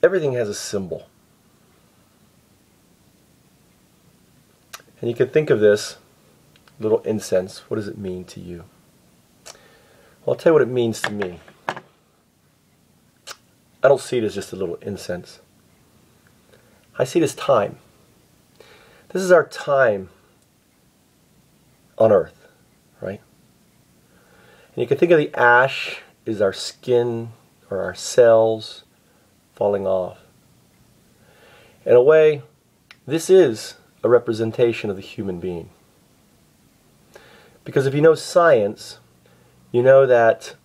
everything has a symbol. And you can think of this little incense. What does it mean to you? Well, I'll tell you what it means to me. I don't see it as just a little incense. I see it as time. This is our time on earth, right? And you can think of the ash as our skin or our cells falling off. In a way, this is a representation of the human being. Because if you know science, you know that,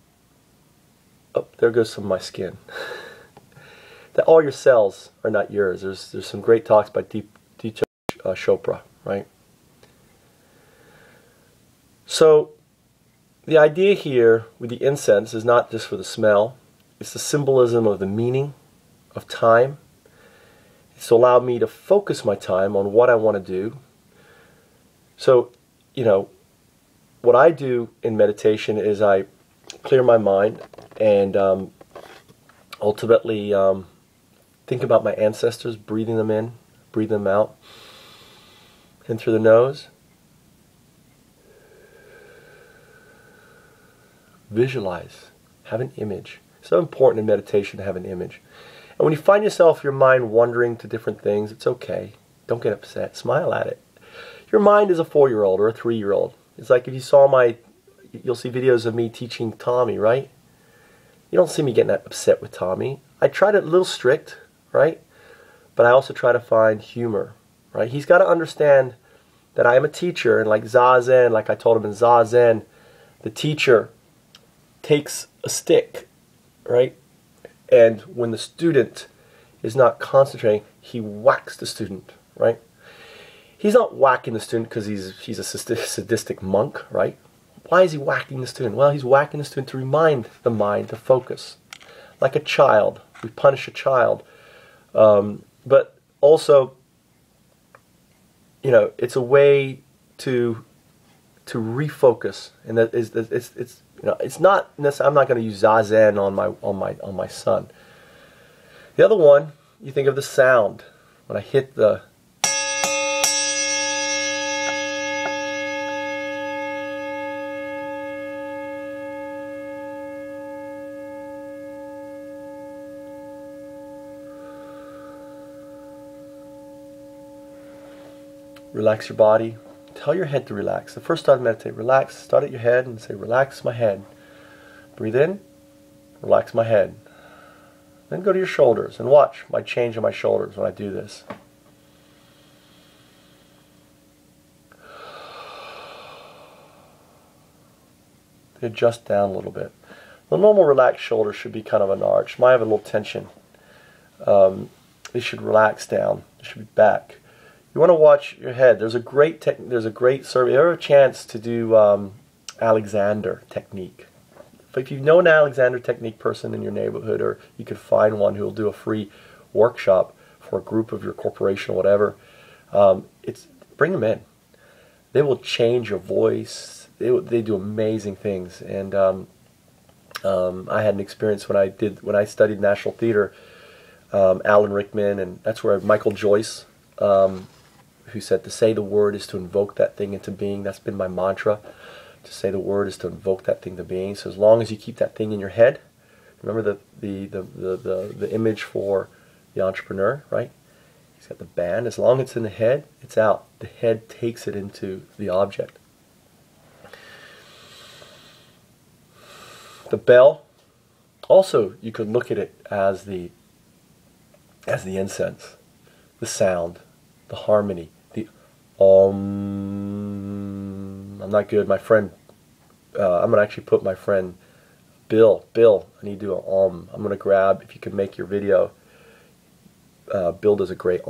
oh, there goes some of my skin, that all your cells are not yours. There's some great talks by Cherrsh, Chopra, right? So the idea here with the incense is not just for the smell. It's the symbolism of the meaning of time. It's to allow me to focus my time on what I want to do. So, you know, what I do in meditation is I clear my mind and ultimately think about my ancestors, breathing them in, breathing them out, in through the nose. Visualize, have an image. It's so important in meditation to have an image. And when you find yourself, your mind wandering to different things, it's okay. Don't get upset. Smile at it. Your mind is a 4-year-old or a 3-year-old. It's like if you saw you'll see videos of me teaching Tommy, right? You don't see me getting upset with Tommy. I try to, a little strict, right? But I also try to find humor, right? He's got to understand that I am a teacher, and like Zazen, like I told him in Zazen, the teacher takes a stick, right? And when the student is not concentrating, he whacks the student, right? He's not whacking the student because he's a sadistic monk, right? Why is he whacking the student? Well, he's whacking the student to remind the mind to focus. Like a child. We punish a child. But also, you know, it's a way to refocus. And that is, it's you know, it's not necessarily, I'm not going to use Zazen on my son. The other one, you think of the sound. When I hit the relax your body. Tell your head to relax. The first time to meditate, relax. Start at your head and say, relax my head. Breathe in, relax my head. Then go to your shoulders and watch my change in my shoulders when I do this. They adjust down a little bit. The normal relaxed shoulders should be kind of an arch. Might have a little tension. They should relax down. They should be back. You want to watch your head. There's a great survey. If you ever have a chance to do Alexander technique. If you know an Alexander technique person in your neighborhood, or you could find one who will do a free workshop for a group of your corporation or whatever, bring them in. They will change your voice. They do amazing things. And I had an experience when I studied National Theater. Alan Rickman, and that's where Michael Joyce, who said to say the word is to invoke that thing into being. That's been my mantra. To say the word is to invoke that thing to being. So as long as you keep that thing in your head, remember the image for the entrepreneur, right? He's got the band. As long as it's in the head, it's out. The head takes it into the object. The bell, also you could look at it as the incense, the sound, the harmony, the I'm not good. My friend, I'm going to actually put my friend Bill, I need to do an I'm going to grab, if you can make your video, Bill does a great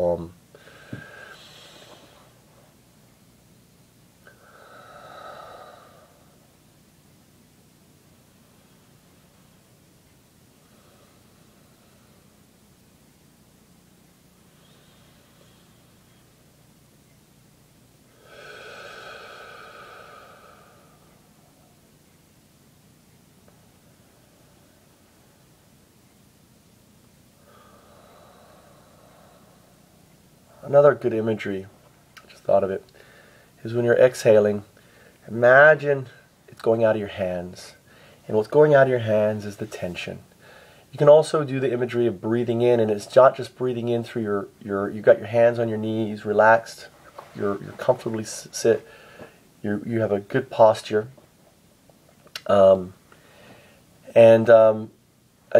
another good imagery, I just thought of it, is when you're exhaling, imagine it's going out of your hands. And what's going out of your hands is the tension. You can also do the imagery of breathing in, and it's not just breathing in through you got your hands on your knees, relaxed, you're comfortably sit, you have a good posture. As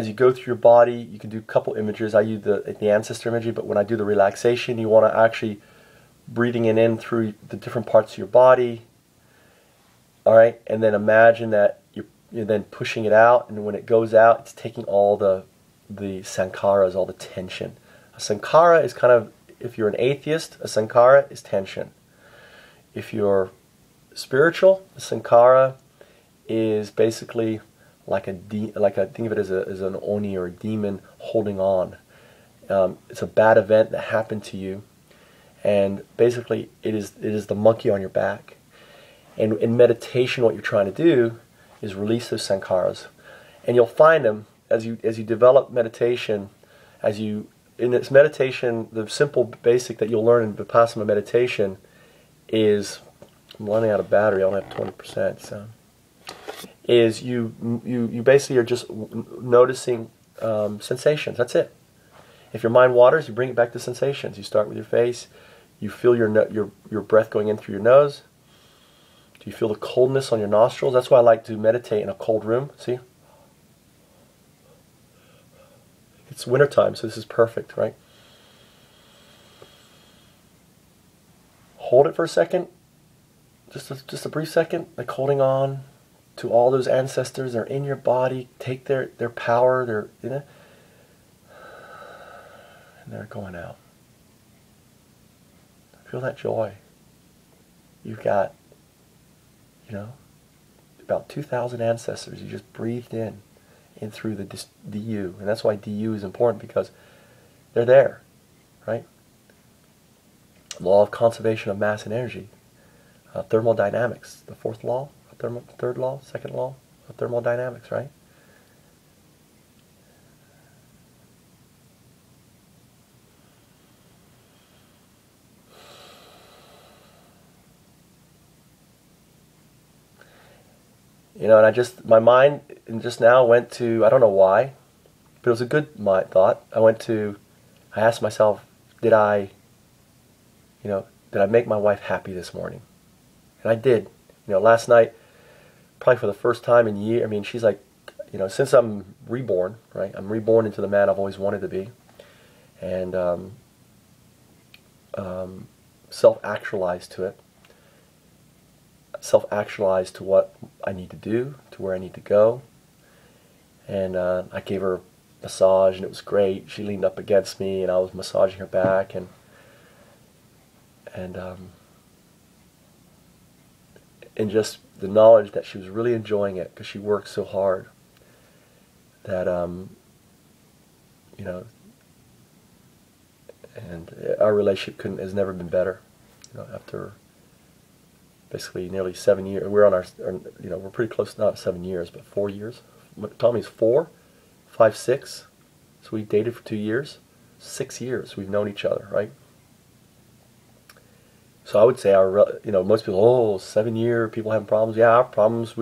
you go through your body, you can do a couple images. I use the ancestor imagery, but when I do the relaxation, you want to actually breathing in through the different parts of your body. All right, and then imagine that you're then pushing it out, and when it goes out, it's taking all the sankharas, all the tension. A sankhara is kind of, if you're an atheist, a sankhara is tension. If you're spiritual, a sankhara is basically like think of it as an oni or a demon holding on. It's a bad event that happened to you, and basically it is the monkey on your back. And in meditation, what you're trying to do is release those sankharas, and you'll find them as you develop meditation. In its meditation, the simple basic that you'll learn in Vipassana meditation is, I'm running out of battery. I only have 20%. So, is you basically are just noticing sensations. That's it. If your mind waters, you bring it back to sensations. You start with your face. You feel your breath going in through your nose. Do you feel the coldness on your nostrils? That's why I like to meditate in a cold room. See? It's wintertime, so this is perfect, right? Hold it for a second. Just a brief second, like holding on to all those ancestors. They're in your body. Take their power, and they're going out. Feel that joy. You've got, about 2,000 ancestors. You just breathed in through the DU. And that's why DU is important, because they're there, right? Law of conservation of mass and energy. Thermodynamics, the fourth law, third law, second law of thermodynamics, right? And my mind just now went to, I don't know why, but it was a good thought. I asked myself, did I make my wife happy this morning? And I did. Last night, probably for the first time in years, she's like, since I'm reborn, right? I'm reborn into the man I've always wanted to be. And self-actualized to it. Self-actualized to what I need to do, to where I need to go. And I gave her a massage, and it was great. She leaned up against me, and I was massaging her back, and just the knowledge that she was really enjoying it, because she worked so hard, that and our relationship has never been better. After basically nearly 7 years, we're on we're pretty close, not 7 years, but 4 years. Tommy's 4, 5, 6. So we dated for 2 years. 6 years we've known each other, right? So I would say most people, 7 year, people having problems. Yeah, our problems,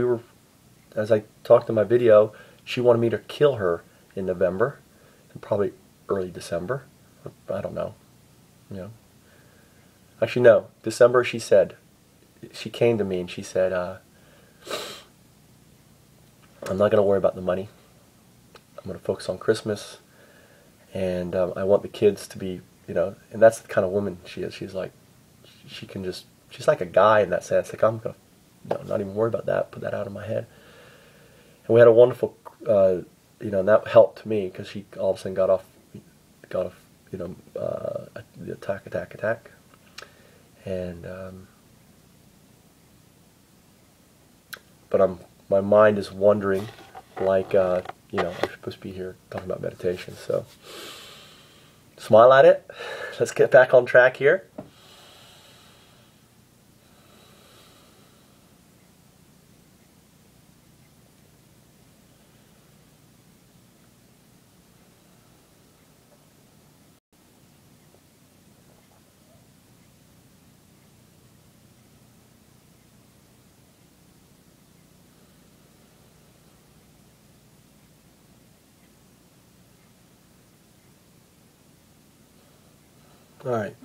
as I talked in my video, she wanted me to kill her in November, and probably early December. I don't know. Actually, no. December, she came to me and she said, I'm not going to worry about the money. I'm going to focus on Christmas, and I want the kids to be, and that's the kind of woman she is. She's like, she's like a guy in that sense. Like, I'm going to not even worry about that, put that out of my head. And we had a wonderful, and that helped me, because she all of a sudden got off, the attack. And, but my mind is wandering, like, I'm supposed to be here talking about meditation. So smile at it. Let's get back on track here. All right.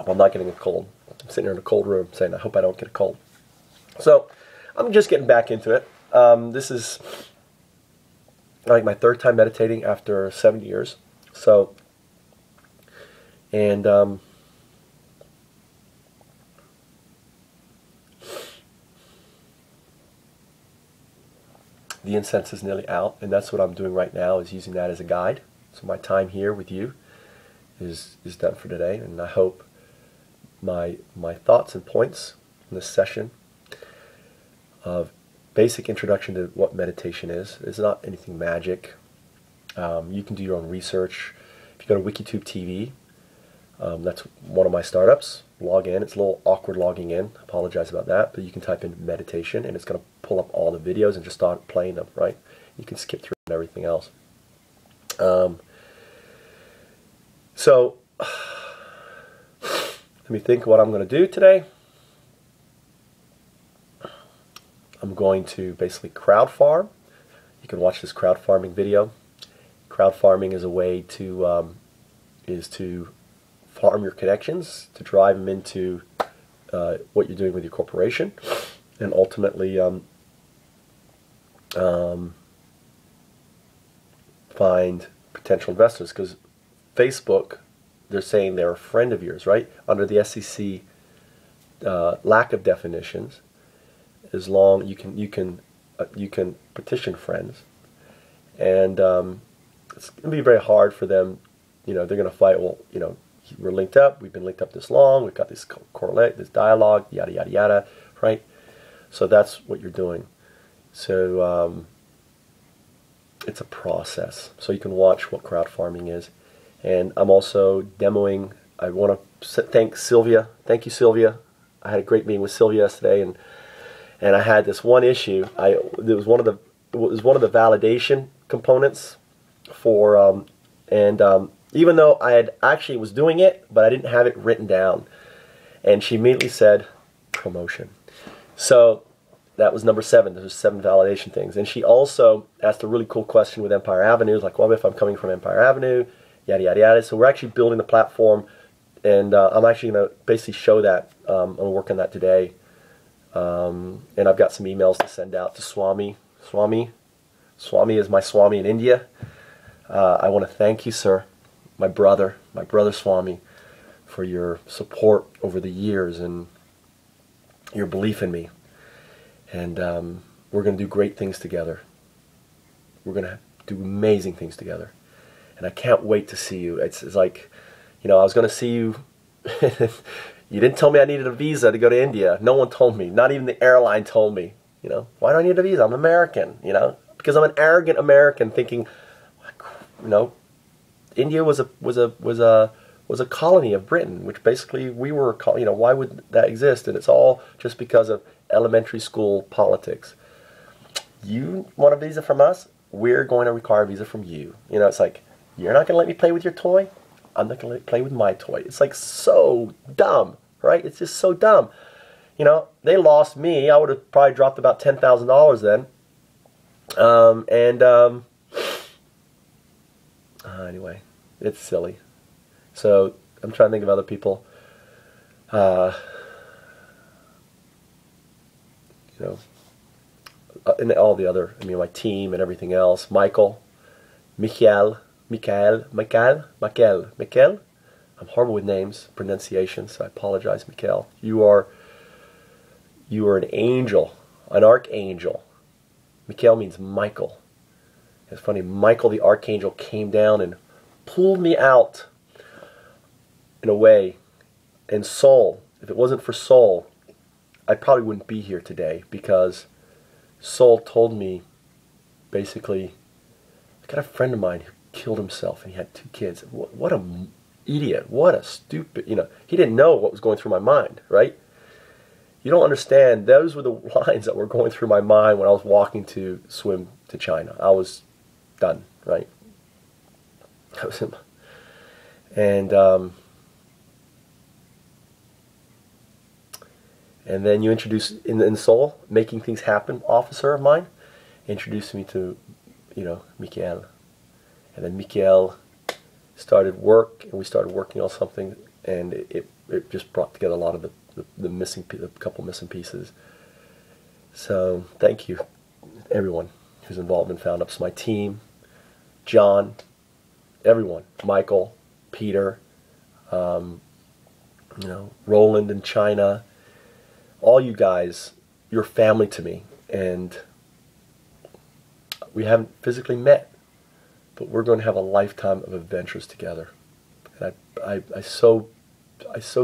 I'm not getting a cold. I'm sitting here in a cold room saying, I hope I don't get a cold. So, I'm just getting back into it. This is like my third time meditating after 7 years. So, and the incense is nearly out, and that's what I'm doing right now, is using that as a guide. So my time here with you is done for today, and I hope my thoughts and points in this session of basic introduction to what meditation is. It's not anything magic. You can do your own research. If you go to WikiTube TV, that's one of my startups. Log in. It's a little awkward logging in. Apologize about that, but you can type in meditation, and it's going to pull up all the videos and just start playing them, right? You can skip through and everything else. So, let me think what I'm going to do today. I'm going to basically crowd farm. You can watch this crowd farming video. Crowd farming is a way to farm your connections, to drive them into what you're doing with your corporation, and ultimately find potential investors. Because Facebook, they're saying they're a friend of yours, right? Under the SEC lack of definitions, as long you can petition friends, and it's going to be very hard for them. You know, they're going to fight. Well, you know, we're linked up. We've been linked up this long. We've got this correlate, this dialogue, yada yada yada, right? So that's what you're doing. So it's a process. So you can watch what crowd farming is. And I'm also demoing. I want to thank Sylvia. Thank you, Sylvia. I had a great meeting with Sylvia yesterday, and I had this one issue. It was one of the validation components for even though I had actually was doing it, but I didn't have it written down. And she immediately said promotion. So that was number 7. There's 7 validation things. And she also asked a really cool question with Empire Avenue. Like, well, if I'm coming from Empire Avenue, yada, yada, yada. So we're actually building the platform, and I'm actually going to basically show that. I'm working on that today. And I've got some emails to send out to Swami. Swami is my Swami in India. I want to thank you, sir, my brother Swami, for your support over the years and your belief in me. And we're going to do great things together. We're going to do amazing things together. And I can't wait to see you. It's like, you know, I was going to see you. You didn't tell me I needed a visa to go to India. No one told me. Not even the airline told me. You know, why do I need a visa? I'm American, you know, because I'm an arrogant American thinking, you know, India was a colony of Britain, which basically we were, you know, why would that exist? And it's all just because of elementary school politics. You want a visa from us? We're going to require a visa from you. You know, it's like, you're not going to let me play with your toy? I'm not going to let you play with my toy. It's like so dumb, right? It's just so dumb. You know, they lost me. I would have probably dropped about $10,000 then. Anyway, it's silly. So I'm trying to think of other people. You know, and all the other, I mean, my team and everything else. Michael. I'm horrible with names, pronunciation, so I apologize, Mikhail. You are an angel, an archangel. Mikhail means Michael. It's funny, Michael the archangel came down and pulled me out in a way. And Soul, if it wasn't for Soul, I probably wouldn't be here today, because Soul told me, basically, I got a friend of mine who killed himself and he had 2 kids. What a idiot. What a stupid, you know, he didn't know what was going through my mind, right? You don't understand. Those were the lines that were going through my mind when I was walking to swim to China. I was done, right? And then you introduce in Soul, Making Things Happen, officer of mine. introduced me to, Mikael. And then Mikael started work, and we started working on something, and it just brought together a lot of the couple missing pieces. So thank you, everyone who's involved in FoundUps, my team, John, everyone, Michael, Peter, Roland in China, all you guys, you're family to me, and we haven't physically met, but we're going to have a lifetime of adventures together. And I so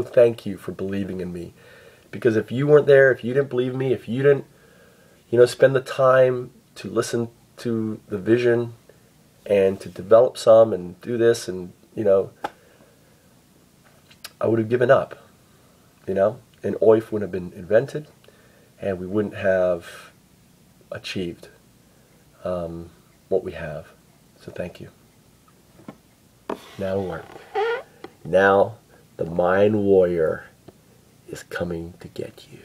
thank you for believing in me, because if you weren't there, if you didn't believe in me, if you didn't, spend the time to listen to the vision and to develop some and do this, and I would have given up, and OIF wouldn't have been invented, and we wouldn't have achieved what we have. So thank you. Now work. Now the mind warrior is coming to get you.